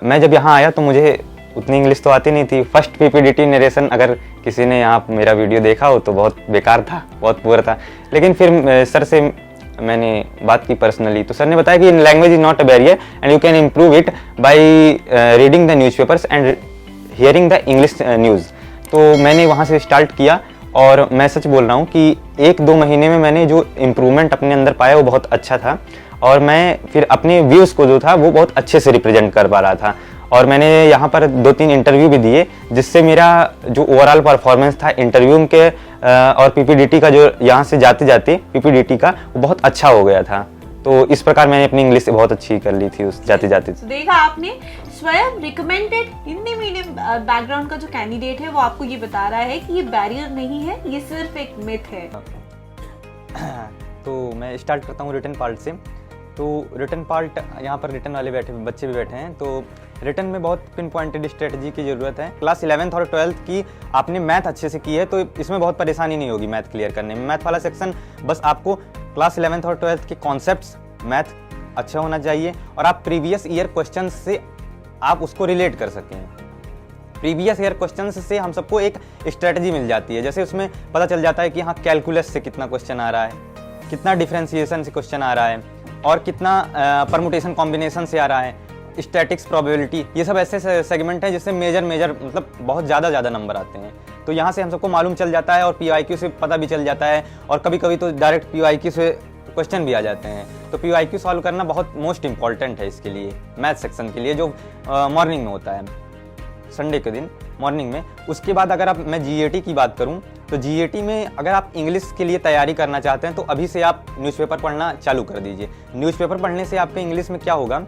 मैं जब यहाँ आया तो मुझे उतनी इंग्लिश तो आती नहीं थी। फर्स्ट पीपीडीटी नरेशन अगर किसी ने आप मेरा वीडियो देखा हो तो बहुत बेकार था, बहुत पुअर था। लेकिन फिर सर से मैंने बात की पर्सनली, तो सर ने बताया कि language is not a barrier and you can improve it by reading the newspapers and hearing the English news. तो मैंने वहाँ से स्टार्ट किया और मैं सच बोल रहा हूँ कि 1-2 महीने में मैंने जो इम्प्रूवमेंट अपने अंदर पाया वो बहुत अच्छा था। और मैं फिर अपने व्यूज़ को जो था वो बहुत अच्छे से रिप्रेजेंट कर पा रहा था। और मैंने यहाँ पर 2-3 इंटरव्यू भी दिए, जिससे मेरा जो ओवरऑल परफॉर्मेंस था इंटरव्यू के और पीपीडीटी का, जो यहाँ से जाते जाते पीपीडीटी का, वो बहुत अच्छा हो गया था। तो इस प्रकार मैंने अपनी इंग्लिश से बहुत अच्छी कर ली थी उस जाते जाते। तो देखा आपने, स्वयं रिकमेंडेड हिंदी मीडियम बैकग्राउंड का जो कैंडिडेट है वो आपको ये बता रहा है कि ये बैरियर नहीं है, ये सिर्फ एक मिथ है। तो मैं स्टार्ट करता हूँ रिटन पार्ट से। तो रिटन पार्ट, यहाँ पर रिटन वाले बच्चे भी बैठे हैं। तो रिटन में बहुत पिन पॉइंटेड स्ट्रेटजी की ज़रूरत है। क्लास 11th और 12th की आपने मैथ अच्छे से की है तो इसमें बहुत परेशानी नहीं होगी मैथ क्लियर करने में। मैथ वाला सेक्शन बस आपको क्लास 11th और 12th के कॉन्सेप्ट्स मैथ अच्छा होना चाहिए और आप प्रीवियस ईयर क्वेश्चन से आप उसको रिलेट कर सकें। प्रीवियस ईयर क्वेश्चन से हम सबको एक स्ट्रेटजी मिल जाती है। जैसे उसमें पता चल जाता है कि हाँ कैलकुलस से कितना क्वेश्चन आ रहा है, कितना डिफ्रेंसिएशन से क्वेश्चन आ रहा है और कितना परमुटेशन कॉम्बिनेशन से आ रहा है, स्टैटिक्स, प्रोबेबिलिटी, ये सब ऐसे सेगमेंट हैं जिससे मेजर मतलब बहुत ज़्यादा नंबर आते हैं। तो यहाँ से हम सबको मालूम चल जाता है और पीवाईक्यू से पता भी चल जाता है और कभी कभी तो डायरेक्ट पीवाईक्यू से क्वेश्चन भी आ जाते हैं। तो पीवाईक्यू सॉल्व करना बहुत मोस्ट इंपॉर्टेंट है इसके लिए, मैथ सेक्शन के लिए, जो मॉर्निंग में होता है, संडे के दिन मॉर्निंग में। उसके बाद अगर मैं जीएटी की बात करूं तो जीएटी में अगर आप इंग्लिश के लिए तैयारी करना चाहते हैं तो अभी से आप न्यूज़पेपर पढ़ना चालू कर दीजिए। न्यूज़पेपर पढ़ने से आपके इंग्लिश में क्या होगा,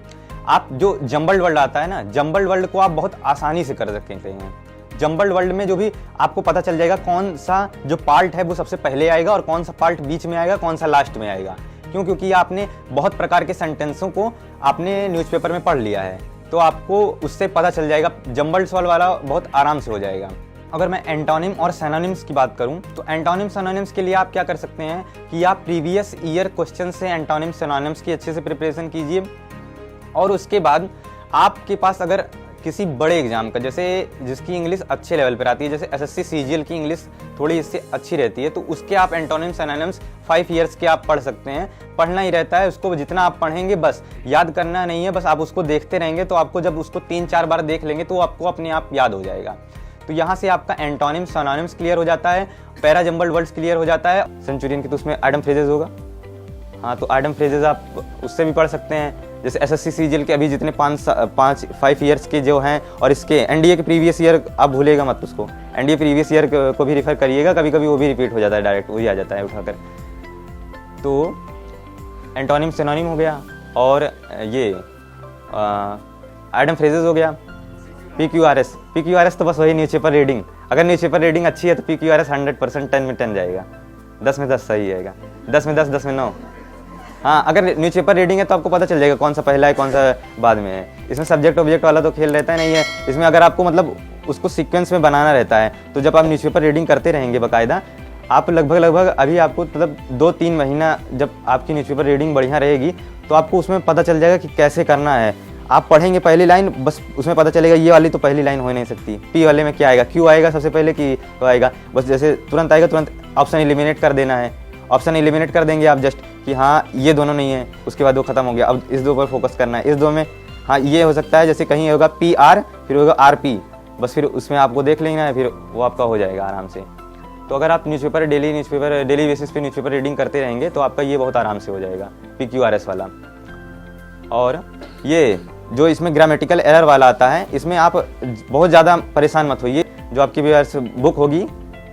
आप जो जंबल्ड वर्ड आता है ना, जंबल्ड वर्ड को आप बहुत आसानी से कर सकते हैं। जंबल्ड वर्ड में जो भी आपको पता चल जाएगा कौन सा जो पार्ट है वो सबसे पहले आएगा और कौन सा पार्ट बीच में आएगा, कौन सा लास्ट में आएगा। क्योंकि आपने बहुत प्रकार के सेंटेंसों को आपने न्यूज़पेपर में पढ़ लिया है तो आपको उससे पता चल जाएगा। जंबल्ड सॉल्व वाला बहुत आराम से हो जाएगा। अगर मैं एंटोनिम और सिनोनिम्स की बात करूं तो एंटोनिम सिनोनिम्स के लिए आप क्या कर सकते हैं कि आप प्रीवियस ईयर क्वेश्चन से एंटोनिम सिनोनिम्स की अच्छे से प्रिपरेशन कीजिए। और उसके बाद आपके पास अगर किसी बड़े एग्जाम का, जैसे जिसकी इंग्लिश अच्छे लेवल पर आती है, जैसे एसएससी सीजीएल की इंग्लिश थोड़ी इससे अच्छी रहती है, तो उसके आप एंटोनिम सिनोनिम्स 5 ईयर्स के आप पढ़ सकते हैं। पढ़ना ही रहता है, उसको जितना आप पढ़ेंगे बस याद करना नहीं है, बस आप उसको देखते रहेंगे तो आपको जब उसको 3-4 बार देख लेंगे तो आपको अपने आप याद हो जाएगा। तो यहाँ से आपका एंटोनिम सिनोनिम्स क्लियर हो जाता है, पैरा जंबल्ड वर्ड्स क्लियर हो जाता है। सेंचुरियन की तो उसमें आइडम फ्रेजेस होगा, हाँ, तो आइडम फ्रेजेस आप उससे भी पढ़ सकते हैं। जैसे एसएससी सीजीएल के अभी जितने 5 ईयर्स के जो हैं और इसके एनडीए के प्रीवियस ईयर आप भूलेगा मत, उसको एनडीए प्रीवियस ईयर को भी रिफर करिएगा, कभी कभी वो भी रिपीट हो जाता है, डायरेक्ट वही आ जाता है उठाकर। तो एंटोनिम सिनोनिम हो गया और ये आइडम फ्रेजेस हो गया। पीक्यूआरएस तो बस वही न्यूज़पेपर रीडिंग, अगर न्यूज़पेपर रीडिंग अच्छी है तो पीक्यूआरएस 100% 10 में 10 जाएगा, 10 में 10 सही जाएगा, 10 में 10, 10 में 9। हाँ, अगर न्यूज़पेपर रीडिंग है तो आपको पता चल जाएगा कौन सा पहला है कौन सा बाद में है। इसमें सब्जेक्ट ऑब्जेक्ट वाला तो खेल रहता नहीं है। इसमें अगर आपको मतलब उसको सीक्वेंस में बनाना रहता है तो जब आप न्यूज़पेपर रीडिंग करते रहेंगे बाकायदा, आप लगभग अभी आपको मतलब 2-3 महीना जब आपकी न्यूज़पेपर रीडिंग बढ़िया रहेगी तो आपको उसमें पता चल जाएगा कि कैसे करना है। आप पढ़ेंगे पहली लाइन, बस उसमें पता चलेगा ये वाली तो पहली लाइन हो नहीं सकती, पी वाले में क्या आएगा, क्यू आएगा सबसे पहले कि तो आएगा, बस जैसे तुरंत आएगा तुरंत ऑप्शन एलिमिनेट कर देना है। ऑप्शन एलिमिनेट कर देंगे आप जस्ट कि हाँ ये दोनों नहीं है, उसके बाद वो खत्म हो गया, अब इस दो पर फोकस करना है। इस दो में हाँ ये हो सकता है, जैसे कहीं होगा PR फिर होगा RP, बस फिर उसमें आपको देख लेना है, फिर वो आपका हो जाएगा आराम से। तो अगर आप डेली बेसिस पे न्यूज़पेपर रीडिंग करते रहेंगे तो आपका ये बहुत आराम से हो जाएगा PQRS वाला। और ये जो इसमें ग्रामेटिकल एरर वाला आता है, इसमें आप बहुत ज़्यादा परेशान मत होइए। जो आपकी बुक होगी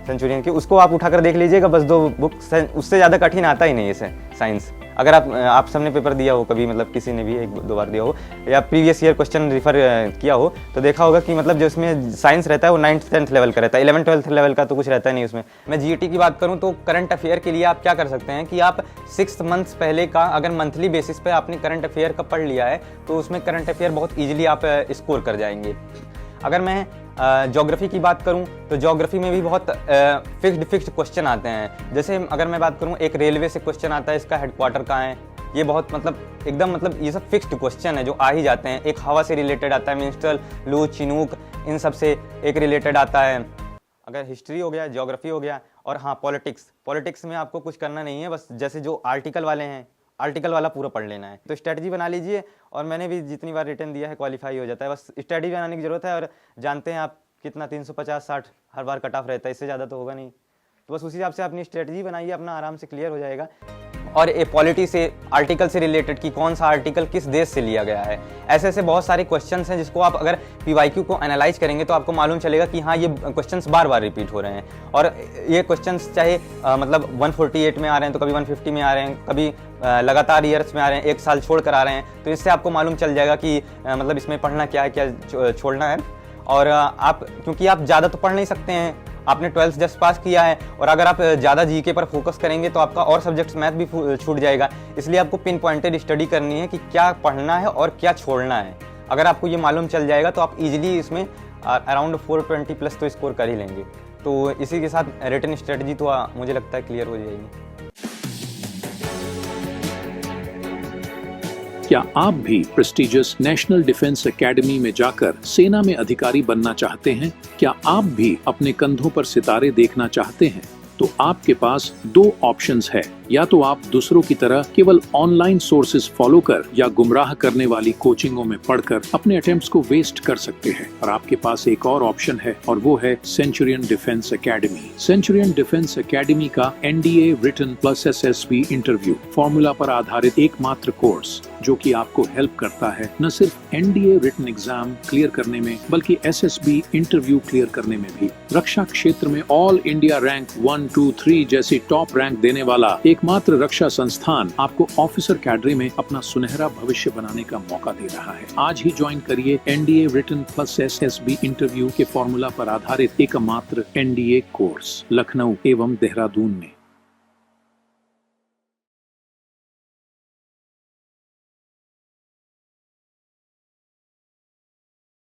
सेंचुरियन की, उसको आप उठाकर देख लीजिएगा, बस 2 बुक, उससे ज़्यादा कठिन आता ही नहीं है साइंस। अगर आप सबने पेपर दिया हो कभी, मतलब किसी ने भी 1-2 बार दिया हो या प्रीवियस ईयर क्वेश्चन रिफर किया हो तो देखा होगा कि मतलब जो इसमें साइंस रहता है वो 9th-10th लेवल का रहता है, 11th-12th लेवल का तो कुछ रहता नहीं उसमें। मैं जीएटी की बात करूं तो करंट अफेयर के लिए आप क्या कर सकते हैं कि आप 6 मंथ्स पहले का अगर मंथली बेसिस पे आपने करंट अफेयर का पढ़ लिया है तो उसमें करंट अफेयर बहुत ईजिली आप स्कोर कर जाएंगे। अगर मैं ज्योग्राफी की बात करूं तो ज्योग्राफी में भी बहुत फिक्स्ड क्वेश्चन आते हैं। जैसे अगर मैं बात करूं, एक रेलवे से क्वेश्चन आता है, इसका हेडक्वार्टर कहाँ है, ये बहुत मतलब एकदम मतलब ये सब फिक्स्ड क्वेश्चन है जो आ ही जाते हैं। एक हवा से रिलेटेड आता है, मिनिस्ट्रल, लू, चिनूक, इन सब से एक रिलेटेड आता है। अगर हिस्ट्री हो गया, ज्योग्राफी हो गया, और हाँ पॉलिटिक्स में आपको कुछ करना नहीं है, बस जैसे जो आर्टिकल वाले हैं आर्टिकल वाला पूरा पढ़ लेना है। तो स्ट्रेटजी बना लीजिए, और मैंने भी जितनी बार रिटर्न दिया है क्वालिफाई हो जाता है। बस स्ट्रेटजी बनाने की जरूरत है, और जानते हैं आप कितना 350-60 हर बार कट ऑफ रहता है, इससे ज़्यादा तो होगा नहीं। तो बस उसी हिसाब से अपनी स्ट्रेटजी बनाइए, अपना आराम से क्लियर हो जाएगा। और ये पॉलिटी से आर्टिकल से रिलेटेड कि कौन सा आर्टिकल किस देश से लिया गया है, ऐसे ऐसे बहुत सारे क्वेश्चंस हैं जिसको आप अगर PYQ को एनालाइज करेंगे तो आपको मालूम चलेगा कि हाँ ये क्वेश्चंस बार बार रिपीट हो रहे हैं। और ये क्वेश्चंस चाहे मतलब 148 में आ रहे हैं, तो कभी 150 में आ रहे हैं, कभी लगातार ईयर्स में आ रहे हैं, एक साल छोड़ कर आ रहे हैं, तो इससे आपको मालूम चल जाएगा कि मतलब इसमें पढ़ना क्या है, क्या छोड़ना है। और आप क्योंकि आप ज़्यादा तो पढ़ नहीं सकते हैं, आपने 12th जस्ट पास किया है, और अगर आप ज़्यादा GK पर फोकस करेंगे तो आपका और सब्जेक्ट्स मैथ भी छूट जाएगा। इसलिए आपको पिन पॉइंटेड स्टडी करनी है कि क्या पढ़ना है और क्या छोड़ना है। अगर आपको ये मालूम चल जाएगा तो आप इजीली इसमें अराउंड 420 प्लस तो स्कोर कर ही लेंगे। तो इसी के साथ रिटन स्ट्रेटजी तो मुझे लगता है क्लियर हो जाएगी। क्या आप भी प्रेस्टिजियस नेशनल डिफेंस एकेडमी में जाकर सेना में अधिकारी बनना चाहते हैं? क्या आप भी अपने कंधों पर सितारे देखना चाहते हैं? तो आपके पास दो ऑप्शंस है। या तो आप दूसरों की तरह केवल ऑनलाइन सोर्सेज फॉलो कर या गुमराह करने वाली कोचिंगों में पढ़कर अपने अटेम्प्ट्स को वेस्ट कर सकते हैं, और आपके पास एक और ऑप्शन है, और वो है centurion defence academy. Centurion defence academy का NDA written plus SSB interview formula पर आधारित एकमात्र कोर्स जो कि आपको हेल्प करता है न सिर्फ NDA रिटन एग्जाम क्लियर करने में, बल्कि SSB इंटरव्यू क्लियर करने में भी। रक्षा क्षेत्र में ऑल इंडिया रैंक 1, 2, 3 जैसी टॉप रैंक देने वाला एकमात्र रक्षा संस्थान आपको ऑफिसर कैडरे में अपना सुनहरा भविष्य बनाने का मौका दे रहा है। आज ही ज्वाइन करिए NDA written plus SSB interview के फॉर्मूला पर आधारित एकमात्र NDA कोर्स लखनऊ एवं देहरादून में।